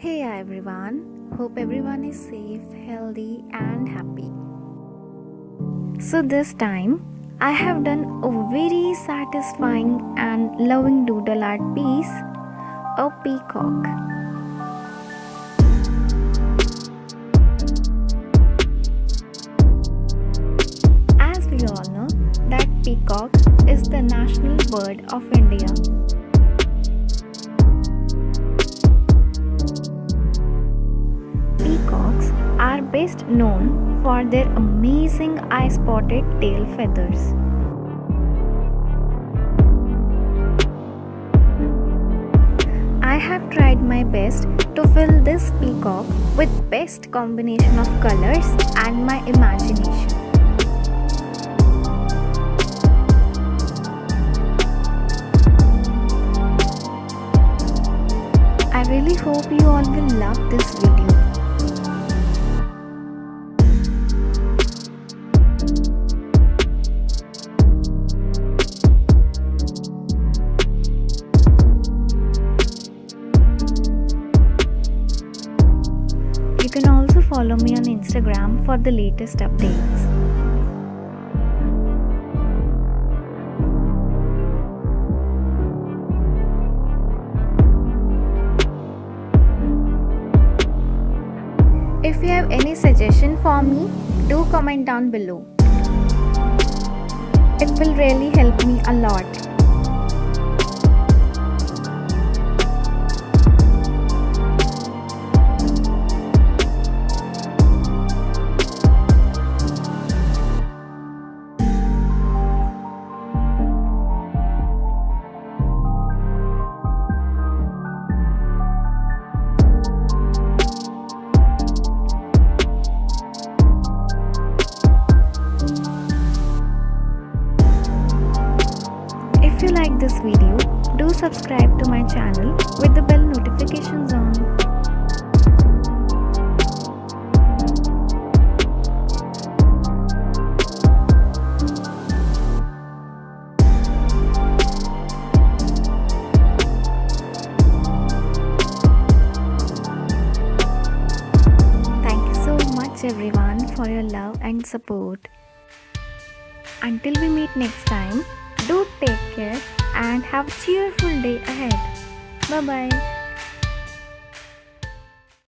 Hey everyone, hope everyone is safe, healthy, and happy. So, this time I have done a very satisfying and loving doodle art piece, a peacock. As we all know, that peacock is the national bird of India. Peacocks are best known for their amazing eye-spotted tail feathers. I have tried my best to fill this peacock with best combination of colors and my imagination. I really hope you all will love this video. You can also follow me on Instagram for the latest updates. If you have any suggestion for me, do comment down below. It will really help me a lot. If you like this video, do subscribe to my channel with the bell notifications on. Thank you so much everyone for your love and support. Until we meet next time, do take care and have a cheerful day ahead. Bye bye.